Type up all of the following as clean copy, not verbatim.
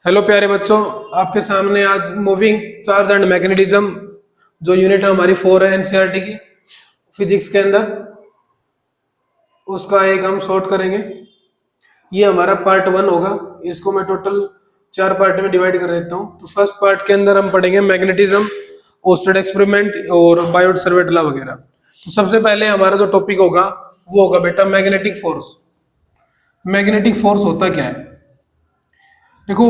Hello प्यारे बच्चों, आपके सामने आज मूविंग चार्ज एंड मैग्नेटिज्म जो यूनिट है हमारी 4 है एनसीईआरटी की फिजिक्स के अंदर, उसका एक हम शॉर्ट करेंगे। ये हमारा पार्ट 1 होगा। इसको मैं टोटल 4 पार्ट में डिवाइड कर देता हूँ। तो फर्स्ट पार्ट के अंदर हम पढ़ेंगे मैग्नेटिज्म, ओस्टेड एक्सपेरिमेंट और बायोट सर्वेट लॉ वगैरह। तो सबसे पहले हमारा जो टॉपिक होगा वो होगा बेटा मैग्नेटिक फोर्स। मैग्नेटिक फोर्स होता क्या है? देखो,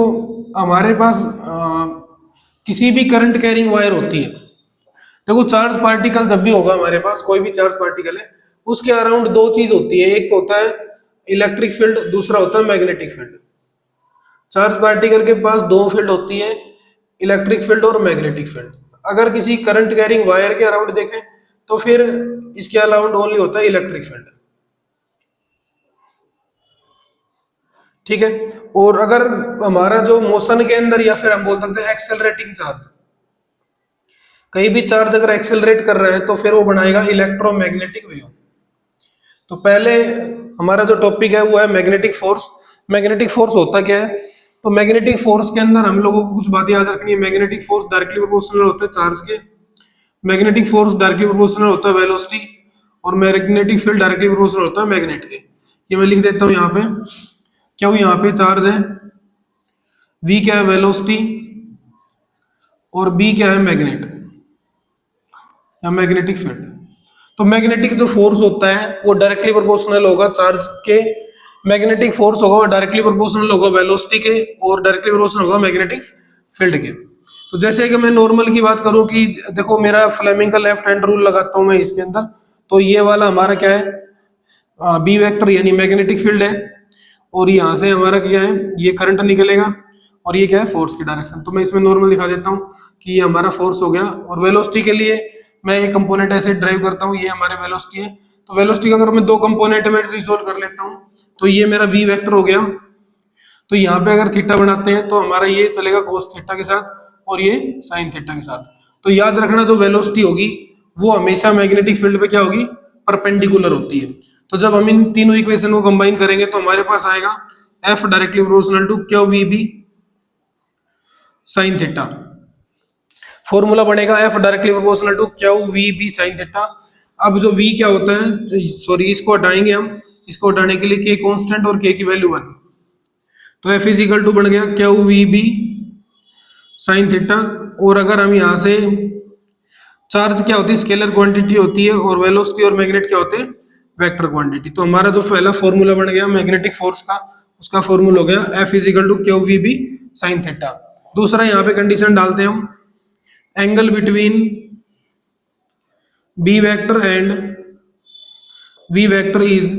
हमारे पास किसी भी करंट कैरिंग वायर होती है। देखो, चार्ज पार्टिकल जब भी होगा हमारे पास, कोई भी चार्ज पार्टिकल है, उसके अराउंड दो चीज होती है। एक तो होता है इलेक्ट्रिक फील्ड, दूसरा होता है मैग्नेटिक फील्ड। चार्ज पार्टिकल के पास दो फील्ड होती है, इलेक्ट्रिक फील्ड और मैग्नेटिक फील्ड। अगर किसी करंट कैरिंग वायर के अराउंड देखें तो फिर इसके अराउंड ओनली होता है इलेक्ट्रिक फील्ड। ठीक है। और अगर हमारा जो मोशन के अंदर, या फिर हम बोल सकते हैं एक्सेलरेटिंग चार्ज, कहीं भी चार्ज अगर एक्सेलरेट कर रहा है तो फिर वो बनाएगा इलेक्ट्रोमैग्नेटिक वेव। तो पहले हमारा जो टॉपिक है वो है मैग्नेटिक फोर्स। मैग्नेटिक फोर्स होता क्या है? तो मैग्नेटिक फोर्स के अंदर हम लोगों को कुछ बातें याद रखनी है। मैग्नेटिक फोर्स डायरेक्टली प्रोपोर्शनल होता है चार्ज के। मैग्नेटिक फोर्स डायरेक्टली प्रोपोर्शनल होता है वेलोसिटी। और मैग्नेटिक फील्ड डायरेक्टली प्रोपोर्शनल होता है मैग्नेट के। ये मैं लिख देता हूँ यहाँ पे। क्यों? यहाँ पे चार्ज है, v क्या है वेलोसिटी, और b क्या है मैग्नेट या मैग्नेटिक फील्ड। तो मैग्नेटिक जो फोर्स होता है वो डायरेक्टली प्रोपोर्शनल होगा चार्ज के। मैग्नेटिक फोर्स होगा वो डायरेक्टली प्रोपोर्शनल होगा वेलोसिटी के, और डायरेक्टली प्रोपोर्शनल होगा मैग्नेटिक फील्ड के। तो जैसे कि मैं नॉर्मल की बात करूं कि देखो, मेरा फ्लेमिंग का लेफ्ट हैंड रूल लगाता हूं मैं इसके अंदर, तो ये वाला हमारा क्या है, बी वेक्टर यानी मैग्नेटिक फील्ड है। और यहाँ से हमारा क्या है, ये करंट निकलेगा, और ये क्या है, फोर्स की डायरेक्शन। तो मैं इसमें नॉर्मल दिखा देता हूँ कि ये हमारा फोर्स हो गया। और वेलोसिटी के लिए मैं एक कंपोनेंट ऐसे ड्राइव करता हूँ, ये हमारे वेलोसिटी है। तो वेलोसिटी का अगर मैं दो कंपोनेंट में रिजोल्व कर लेता हूँ तो ये मेरा वी वेक्टर हो गया। तो यहाँ पे अगर थीटा बनाते हैं तो हमारा ये चलेगा कोस थीटा के साथ, और ये साइन थीटा के साथ। तो याद रखना, जो वेलोसिटी होगी वो हमेशा मैग्नेटिक फील्ड पे क्या होगी, परपेंडिकुलर होती है। तो जब हम इन तीनों इक्वेशन को कंबाइन करेंगे तो हमारे पास आएगा F directly proportional to Q V B sine theta. Formula बनेगा F directly proportional to Q V B sine theta. अब जो v क्या होता है, सॉरी इसको हटाएंगे हम। इसको हटाने के लिए k कांस्टेंट और k की वैल्यू 1। तो एफ इज इक्वल टू बन गया Q V B sine theta. और अगर हम यहाँ से, चार्ज क्या होती है, स्केलर क्वांटिटी होती है, और वेलोसिटी और मैग्नेट क्या होते हैं, वेक्टर क्वांटिटी। तो हमारा जो पहला फॉर्मूला बन गया मैग्नेटिक फोर्स का, उसका फॉर्मूला हो गया F is equal to Q V B sine theta. दूसरा यहाँ पे कंडीशन डालते हैं हम, angle between B vector and V vector is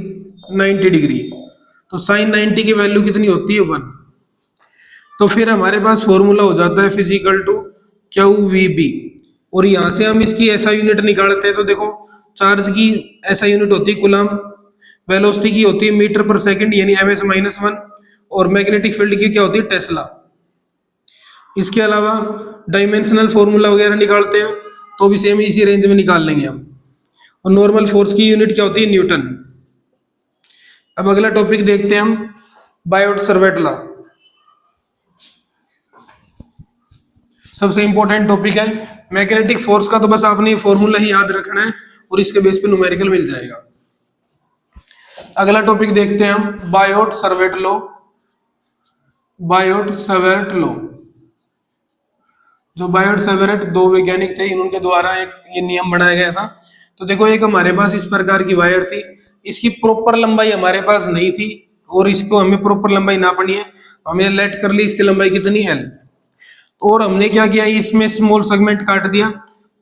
90 degree. तो साइन 90 की वैल्यू कितनी होती है, 1। तो फिर हमारे पास फॉर्मूला हो जाता है physical to Q V B. और यहाँ से हम इसकी ऐसा यूनिट निकालते हैं। तो देखो, चार्ज की ऐसा यूनिट होती है कूलम, वेलोसिटी की होती है मीटर पर सेकंड यानी ms -1, और मैग्नेटिक फील्ड की क्या होती है, टेस्ला। इसके अलावा डायमेंशनल फॉर्मूला वगैरह निकालते हैं तो भी सेम इसी रेंज में निकाल लेंगे हम। और नॉर्मल फोर्स की यूनिट क्या होती है, न्यूटन। अब अगला टॉपिक देखते हैं हम, बायोट सर्वेट लॉ। सबसे इंपॉर्टेंट टॉपिक है मैग्नेटिक फोर्स का। तो बस आपने फॉर्मूला ही याद रखना है और इसके बेस पे न्यूमेरिकल मिल जाएगा। अगला टॉपिक देखते हैं हम, बायोट सर्वेट लॉ। बायोट सर्वेट लॉ, जो बायोट सर्वेट दो वैज्ञानिक थे, इनके द्वारा एक ये नियम बनाया गया था। तो देखो, एक हमारे पास इस प्रकार की वायर थी, इसकी प्रॉपर लंबाई हमारे पास नहीं थी, और इसको हमें प्रॉपर लंबाई नापनी है। हमने लेट कर ली इसकी लंबाई कितनी, एल। और हमने क्या किया, इसमें स्मॉल सेगमेंट काट दिया,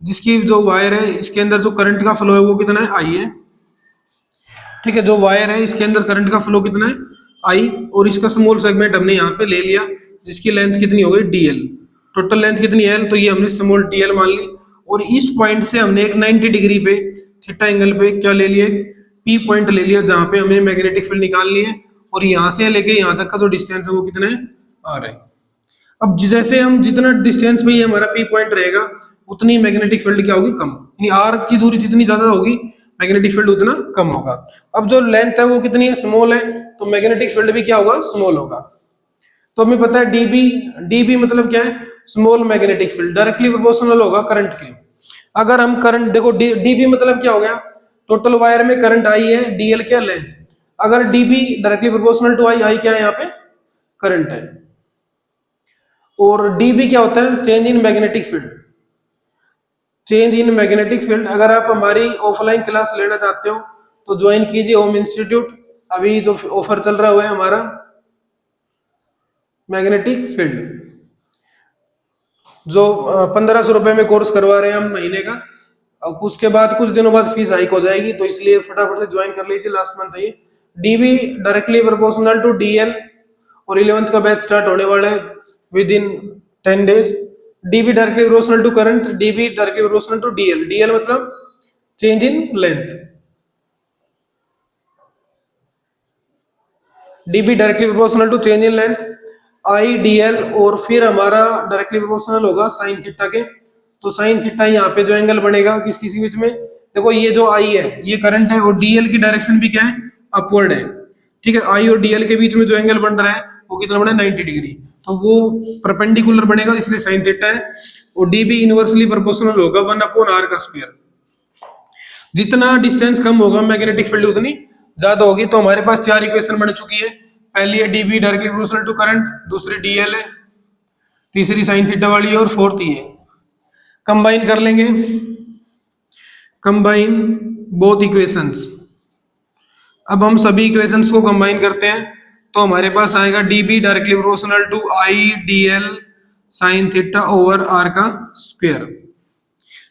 जिसकी जो वायर है इसके अंदर जो करंट का फ्लो है वो कितना है, आई है। ठीक है, जो वायर है इसके अंदर करंट का फ्लो कितना है, आई। और इसका स्मॉल सेगमेंट हमने यहाँ पे ले लिया, जिसकी लेंथ कितनी हो गई, डीएल। टोटल लेंथ कितनी है, तो ये हमने स्मॉल डीएल मान ली। और इस पॉइंट से हमने एक 90 डिग्री पे थीटा एंगल पे क्या ले लिया, पी पॉइंट ले लिया, जहां पे हमने मैग्नेटिक फील्ड निकालनी है। और यहाँ से लेके यहाँ तक का जो डिस्टेंस है वो कितना है, आर है। अब जैसे हम जितना डिस्टेंस में ये हमारा पी पॉइंट रहेगा, उतनी मैग्नेटिक फील्ड क्या होगी, कम। यानी आर की दूरी जितनी ज्यादा होगी, मैग्नेटिक फील्ड उतना कम होगा। अब जो लेंथ है वो कितनी है, स्मॉल है, तो मैग्नेटिक फील्ड भी क्या होगा, स्मॉल होगा। तो हमें पता है डीबी, डीबी मतलब क्या है, small magnetic field, directly proportional होगा करंट के। अगर हम करंट देखो, डीबी मतलब क्या हो गया, टोटल वायर में करंट आई है, डीएल क्या लेंथ। अगर डीबी डायरेक्टली प्रोपोर्शनल टू आई, आई क्या है यहाँ पे, करंट है। और डीबी क्या होता है, change in magnetic field, change in magnetic field. अगर आप हमारी ऑफलाइन क्लास लेना चाहते हो तो ज्वाइन कीजिए होम इंस्टीट्यूट, अभी तो ऑफर चल रहा हुआ है हमारा मैग्नेटिक फील्ड, जो 1500 रुपये में कोर्स करवा रहे हैं हम महीने का। अब उसके बाद कुछ दिनों बाद फीस हाइक हो जाएगी, तो इसलिए फटाफट से ज्वाइन कर लीजिए, लास्ट मंथ है ये। DB directly proportional to DL, और 11th का बैच स्टार्ट होने वाला है within 10 days। DB directly proportional to current, DB directly proportional to DL, DL मतलब change in length, DB directly proportional to change in length, I D L, और फिर हमारा directly proportional होगा sine theta के। तो sine theta यहाँ पे जो एंगल बनेगा किस किसी बीच में, देखो ये जो आई है ये करंट है, और डीएल की डायरेक्शन भी क्या है, अपवर्ड है। ठीक है, आई और डीएल के बीच में जो एंगल बन रहा है वो कितना बना है, 90 डिग्री। तो वो परपेंडिकुलर बनेगा, इसलिए साइन थीटा है। और डीबी इनवर्सली प्रोपोर्शनल होगा 1/r का स्क्वायर। जितना डिस्टेंस कम होगा मैग्नेटिक फील्ड उतनी ज्यादा होगी। तो हमारे पास चार इक्वेशन बन चुकी है। पहली है DB directly proportional to current, दूसरी डीएल है, तीसरी साइन थीटा वाली है, और फोर्थ ये है। कंबाइन कर लेंगे, कंबाइन बोथ इक्वेशंस। अब हम सभी इक्वेशंस को कंबाइन करते हैं, तो हमारे पास आएगा DB directly proportional to I DL sine theta over R का स्क्वायर।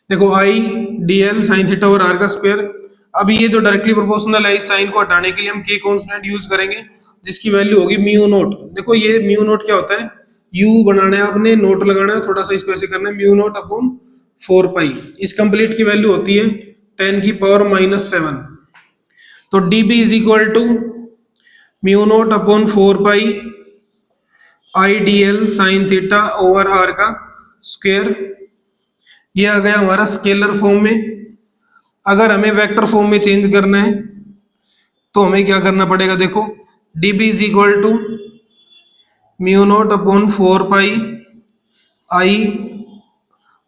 देखो I DL sine theta over R का स्क्वायर। अब ये जो डायरेक्टली प्रोपोर्शनल है, इस साइन को हटाने के लिए हम के कांस्टेंट यूज करेंगे, जिसकी वैल्यू होगी म्यू नोट। देखो ये म्यू नोट क्या होता है, यू बनाना है आपने, नोट लगाना है, थोड़ा सा इसको ऐसे करना है, म्यू नोट अपॉन 4 पाई। इस कंप्लीट की वैल्यू होती है 10⁻⁻⁷। तो DB is equal to mu naught upon 4 pi I D L sine theta over R का स्क्वायर। ये आ गया हमारा स्केलर फॉर्म में। अगर हमें वेक्टर फॉर्म में चेंज करना है तो हमें क्या करना पड़ेगा, देखो DB is equal to mu naught upon 4 pi I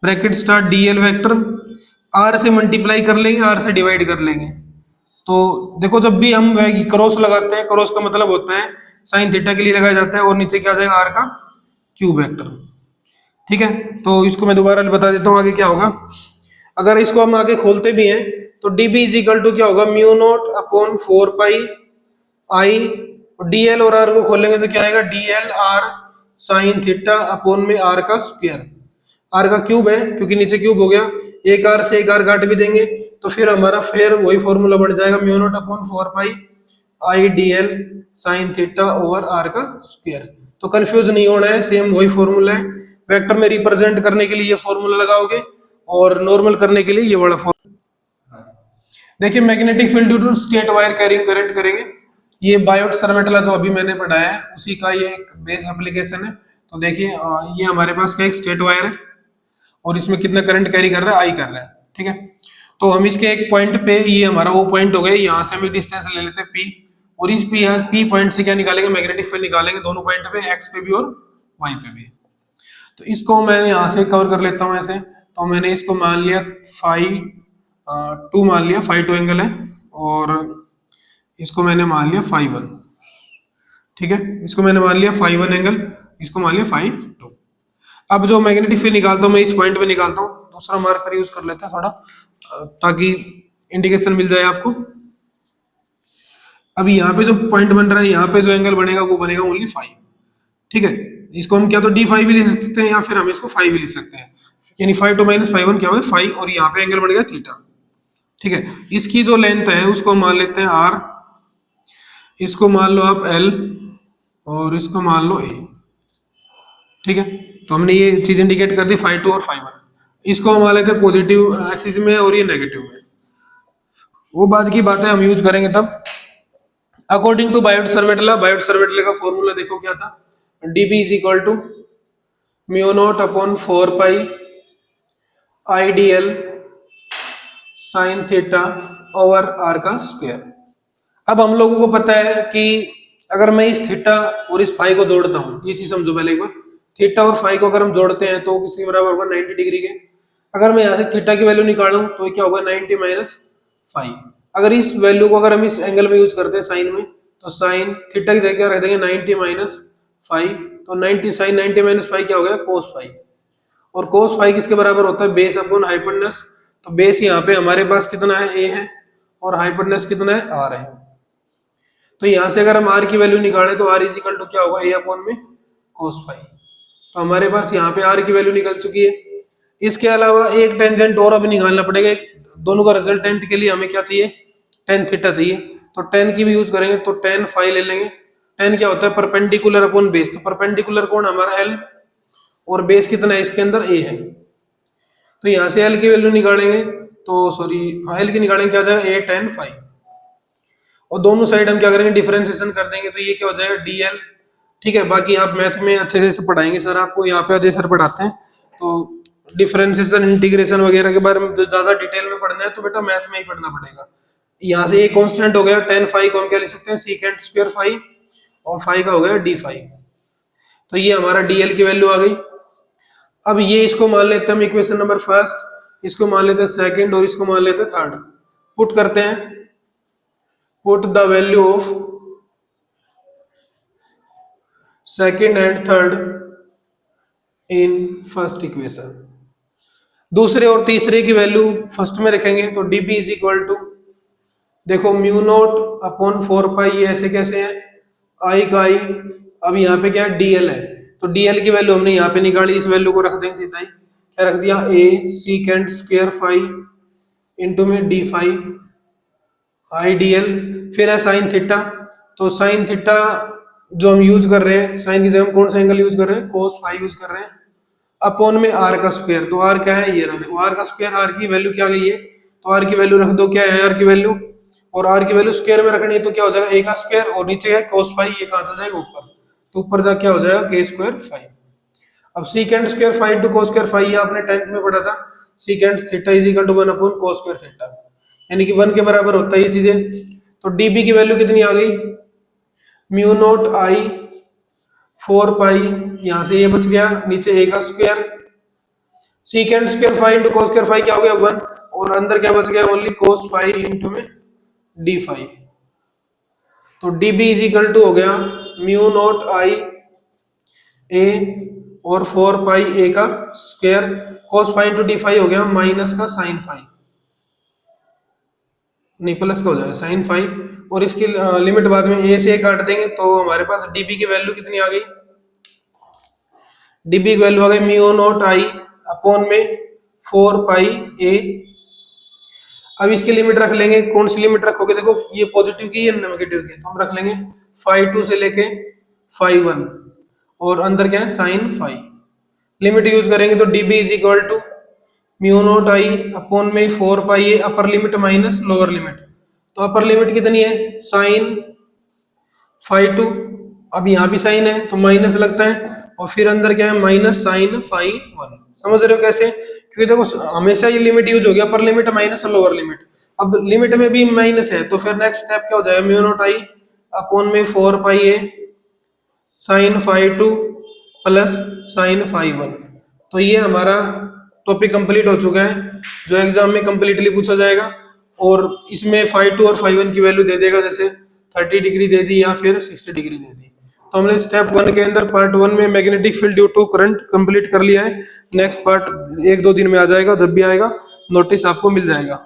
bracket start DL vector, R से मल्टीप्लाई कर लेंगे, आर से डिवाइड कर लेंगे। तो देखो जब भी हम क्रॉस लगाते हैं, क्रॉस का मतलब होता है साइन थीटा के लिए लगाया जाता है, और नीचे क्या आ जाएगा, आर का क्यूब वेक्टर। ठीक है, तो इसको मैं दोबारा बता देता हूँ आगे क्या होगा। अगर इसको हम आगे खोलते भी हैं तो डीबी इज इक्वल टू क्या होगा, mu naught upon 4 pi I, DL और आर को खोलेंगे तो क्या आएगा, DL are sine theta upon में आर का स्क्वायर। आर का क्यूब है क्योंकि नीचे क्यूब हो गया, एक आर से एक आर काट भी देंगे तो फिर हमारा फिर वही फॉर्मूला बन जाएगा, mu naught upon 4 pi I DL sine theta over R का स्क्वायर। तो कंफ्यूज नहीं होना है, सेम वही फॉर्मूला है। वेक्टर में रिप्रेजेंट करने के लिए ये फॉर्मूला लगाओगे, और नॉर्मल करने के लिए ये वाला फॉर्मूला। देखिए magnetic field due to straight wire carrying current करेंगे। ये बायोट सरमेटला जो अभी मैंने पढ़ाया है उसी का ये एक बेस एप्लीकेशन है। तो देखिए ये हमारे पास का एक स्टेट वायर है, और इसमें कितना करंट कैरी कर रहा है, आई कर रहा है। ठीक है, तो हम इसके एक पॉइंट पे, ये हमारा वो पॉइंट हो गया, यहाँ से हम डिस्टेंस ले लेते हैं पी, और इस पी पॉइंट से क्या निकालेंगे, मैग्नेटिक फील्ड निकालेंगे, दोनों पॉइंट पे, एक्स पे भी और वाई पे भी। तो इसको मैं यहाँ से कवर कर लेता हूँ ऐसे। तो मैंने इसको मान लिया φ2 मान लिया, φ2 एंगल है, और इसको मैंने मान लिया φ1। ठीक है, इसको मैंने मान लिया φ1 एंगल, इसको मान लिया φ2। अब जो मैग्नेटिक फील्ड निकालता हूँ मैं इस पॉइंट पे निकालता हूँ, दूसरा मार्कर यूज कर लेते हैं थोड़ा, ताकि इंडिकेशन मिल जाए आपको। अब यहाँ पे जो पॉइंट बन रहा है, यहाँ पे जो एंगल बनेगा वो बनेगा ओनली φ। ठीक है, इसको हम क्या तो d5 भी लिख सकते हैं, या फिर हम इसको फाइव भी लिख सकते हैं, यानी φ2 माइनस φ1 क्या होगा, फाइव, और यहाँ पे एंगल बनेगा थीटा। ठीक है, इसकी जो लेंथ है उसको मान लेते हैं r, इसको मान लो आप l, और इसको मान लो a। ठीक है, तो हमने ये चीज इंडिकेट कर दी φ2 और φ1। इसको हम मान लेते हैं पॉजिटिव एक्सिस में और ये नेगेटिव में, वो बाद की बात है, हम यूज करेंगे तब। अकॉर्डिंग टू बायोट सरमेटला, बायोट सरमेटला का फॉर्मूला देखो क्या था, DB is equal to mu naught upon 4 pi I D L sine theta over R का स्क्वायर। अब हम लोगों को पता है कि अगर मैं इस थीटा और इस फाई को जोड़ता हूँ, ये चीज समझो पहले एक बार, थीटा और फाई को अगर हम जोड़ते हैं तो किसके बराबर होगा 90 डिग्री के। अगर मैं यहाँ से थीटा की वैल्यू निकालूं तो ये क्या होगा 90 माइनस फाइव। अगर इस वैल्यू को अगर हम इस एंगल में यूज करते हैं साइन में, तो साइन थीटा की जगह रख देंगे 90 माइनस फाइव, तो 90 साइन 90 माइनस फाइव क्या हो गया कोस फाइव। और कोस फाइव किसके बराबर होता है बेस अपॉन हाइपोटेनस। तो बेस यहाँ पे हमारे पास कितना है ए है और हाइपोटेनस कितना है आर है। तो यहाँ से अगर हम आर की वैल्यू निकालें तो आर इज इक्वल टू क्या होगा ए अपॉन में कोस फाइव। तो हमारे पास यहाँ पे आर की वैल्यू निकल चुकी है। इसके अलावा एक टेंजेंट और अभी निकालना पड़ेगा। दोनों का रिजल्टेंट के लिए हमें क्या चाहिए टेन थीटा चाहिए। तो टेन की भी यूज करेंगे तो टेन फाइव ले लेंगे। टेन क्या होता है परपेंडिकुलर अपॉन बेस। तो परपेंडिकुलर कौन हमारा एल और बेस कितना है इसके अंदर ए है। तो यहाँ से एल की वैल्यू निकालेंगे तो सॉरी एल की निकालेंगे क्या जाएगा ए टेन फाइव। और दोनों साइड हम क्या करेंगे डिफरेंशिएशन कर देंगे तो ये क्या हो जाएगा डीएल। ठीक है, बाकी आप मैथ में अच्छे से पढ़ाएंगे सर आपको, यहाँ पे अजय सर पढ़ाते हैं। तो डिफरेंशिएशन इंटीग्रेशन वगैरह के बारे में ज्यादा डिटेल में पढ़ना है तो बेटा मैथ में ही पढ़ना पड़ेगा। यहाँ से एक कांस्टेंट हो गया टेन फाइव को हम क्या लिख सकते हैं सीकेंट स्क्वायर फाइव और फाइव का हो गया डी फाइव। तो ये हमारा डीएल की वैल्यू आ गई। अब ये इसको मान लेते हैं हम इक्वेशन नंबर फर्स्ट, इसको मान लेते हैं सेकंड और इसको मान लेते हैं थर्ड। पुट करते हैं, put the value of second and third in first equation. दूसरे और तीसरे की वैल्यू फर्स्ट में रखेंगे तो D P is equal to देखो mu naught upon four pi, ये ऐसे कैसे है आई का आई। अब यहाँ पे क्या है डीएल है तो डीएल की वैल्यू हमने यहाँ पे निकाली, इस वैल्यू को रख देंगे सीधा ही। क्या रख दिया ए सीकेंट स्क्वायर फाइव इंटू में डी फाइव आई डीएल। फिर है साइन थीटा, तो साइन थीटा जो हम यूज कर रहे हैं साइन की जगह हम कौन सा एंगल यूज कर रहे हैं कोस फाइव यूज कर रहे हैं अपॉन में आर का स्क्वायर। तो आर क्या है ये रहा आर का स्क्वायर, आर की वैल्यू क्या गई है तो आर की वैल्यू रख दो क्या है आर की वैल्यू, और आर की वैल्यू स्क्वायर में रखनी है तो क्या हो जाएगा ए का स्क्वायर और नीचे है कोस फाइव, ये कहां से जाएगा ऊपर तो ऊपर जा क्या हो जाएगा के स्क्वायर फाइव। अब secant square five to cos square five, ये आपने 10th में पढ़ा था secant theta is equal to 1 upon cos square theta, यानी कि 1 के बराबर होता है ये चीजें। तो डीबी की वैल्यू कितनी आ गई म्यू नोट आई फोर पाई, यहां से ये बच गया नीचे ए का square secant square five into cos square five क्या हो गया 1 और अंदर क्या बच गया ओनली कोस फाइव इंटू में डी फाइव। तो डीबी इज इक्वल टू हो गया म्यू नोट आई ए और फोर पाई ए का स्क्वायर कोस फाइव इंटू डी फाइव हो गया माइनस का साइन फाइव, नहीं प्लस का हो जाएगा साइन फाइव। और इसकी लिमिट बाद में ए से काट देंगे तो हमारे पास डीबी की वैल्यू कितनी आ गई डीबी की वैल्यू आ गई म्यू नोट आई अपॉन में फोर पाई ए। अब इसकी लिमिट रख लेंगे, कौन सी लिमिट रखोगे देखो ये पॉजिटिव की या नेगेटिव की, तो हम रख लेंगे फाइव टू से लेके फाइव वन और अंदर क्या है साइन फाइव। लिमिट यूज करेंगे तो DB is equal to mu naught I upon में four pi A upper limit minus lower limit. तो अपर लिमिट कितनी है साइन फाइव टू, अब यहाँ भी साइन है तो माइनस लगता है और फिर अंदर क्या है माइनस साइन फाइव वन। समझ रहे हो कैसे, क्योंकि देखो हमेशा ये लिमिट यूज हो गया अपर लिमिट माइनस लोअर लिमिट। अब लिमिट में भी माइनस है तो फिर नेक्स्ट स्टेप क्या हो जाएगा म्यू नोट आई अपॉन में four pi A sine five two plus sine five one. तो ये हमारा टॉपिक कंप्लीट हो चुका है जो एग्जाम में कंप्लीटली पूछा जाएगा। और इसमें फाइव टू और फाइव वन की वैल्यू दे देगा, जैसे 30 डिग्री दे दी या फिर 60 डिग्री दे दी। तो हमने स्टेप 1 के अंदर पार्ट 1 में magnetic field due to current complete कर लिया है। नेक्स्ट पार्ट 1-2 दिन में आ जाएगा, जब भी आएगा नोटिस आपको मिल जाएगा।